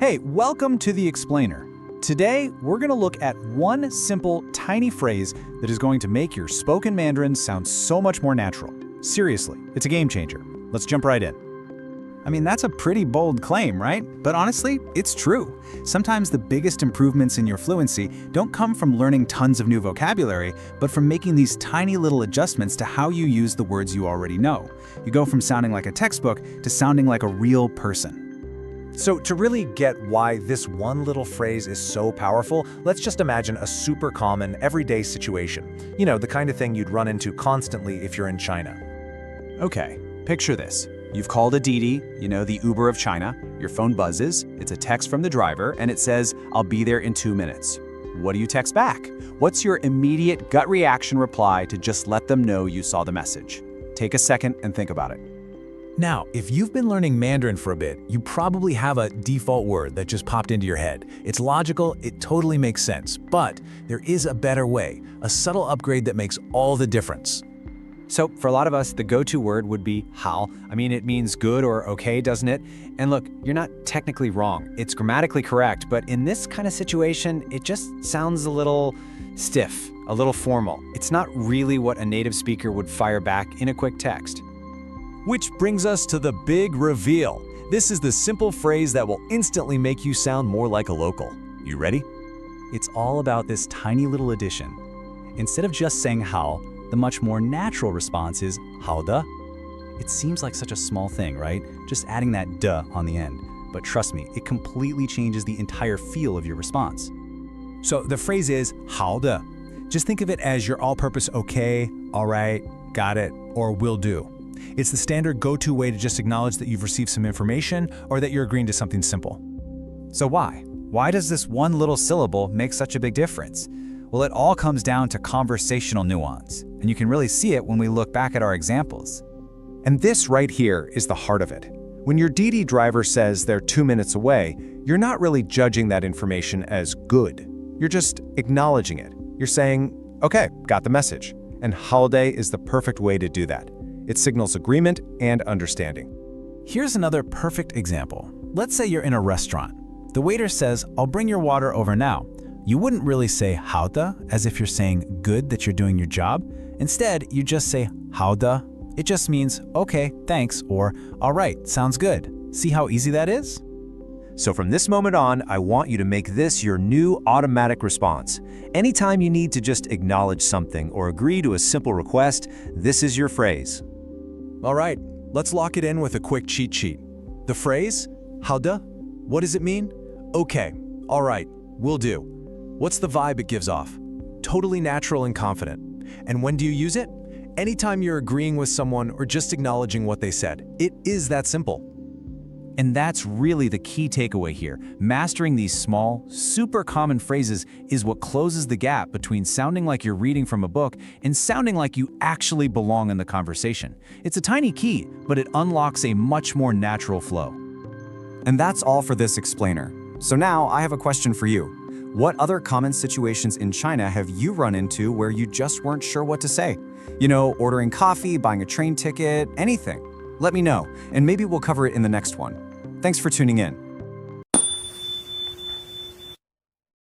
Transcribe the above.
Hey, welcome to The Explainer. Today, we're going to look at one simple, tiny phrase that is going to make your spoken Mandarin sound so much more natural. Seriously, it's a game changer. Let's jump right in. I mean, that's a pretty bold claim, right? But honestly, it's true. Sometimes the biggest improvements in your fluency don't come from learning tons of new vocabulary, but from making these tiny little adjustments to how you use the words you already know. You go from sounding like a textbook to sounding like a real person. So to really get why this one little phrase is so powerful, let's just imagine a super common, everyday situation. You know, the kind of thing you'd run into constantly if you're in China. Okay, picture this. You've called a Didi, the Uber of China. Your phone buzzes, it's a text from the driver, and it says, "I'll be there in 2 minutes." What do you text back? What's your immediate gut reaction reply to just let them know you saw the message? Take a second and think about it. Now, if you've been learning Mandarin for a bit, you probably have a default word that just popped into your head. It's logical, it totally makes sense, but there is a better way, a subtle upgrade that makes all the difference. So for a lot of us, the go-to word would be hao. I mean, it means good or okay, doesn't it? And look, you're not technically wrong. It's grammatically correct, but in this kind of situation, it just sounds a little stiff, a little formal. It's not really what a native speaker would fire back in a quick text. Which brings us to the big reveal. This is the simple phrase that will instantly make you sound more like a local. You ready? It's all about this tiny little addition. Instead of just saying hao, the much more natural response is hao de. It seems like such a small thing, right? Just adding that de on the end. But trust me, it completely changes the entire feel of your response. So the phrase is hao de. Just think of it as your all-purpose okay, all right, got it, or will do. It's the standard go-to way to just acknowledge that you've received some information or that you're agreeing to something simple. So why? Why does this one little syllable make such a big difference? Well, it all comes down to conversational nuance, and you can really see it when we look back at our examples. And this right here is the heart of it. When your Didi driver says they're 2 minutes away, you're not really judging that information as good. You're just acknowledging it. You're saying, okay, got the message. And holiday is the perfect way to do that. It signals agreement and understanding. Here's another perfect example. Let's say you're in a restaurant. The waiter says, "I'll bring your water over now." You wouldn't really say hao de as if you're saying good that you're doing your job. Instead, you just say hao de. It just means, okay, thanks, or all right, sounds good. See how easy that is? So from this moment on, I want you to make this your new automatic response. Anytime you need to just acknowledge something or agree to a simple request, this is your phrase. All right, let's lock it in with a quick cheat sheet. The phrase, hao de, what does it mean? Okay, all right, will do. What's the vibe it gives off? Totally natural and confident. And when do you use it? Anytime you're agreeing with someone or just acknowledging what they said. It is that simple. And that's really the key takeaway here. Mastering these small, super common phrases is what closes the gap between sounding like you're reading from a book and sounding like you actually belong in the conversation. It's a tiny key, but it unlocks a much more natural flow. And that's all for this explainer. So now I have a question for you. What other common situations in China have you run into where you just weren't sure what to say? Ordering coffee, buying a train ticket, anything. Let me know, and maybe we'll cover it in the next one. Thanks for tuning in.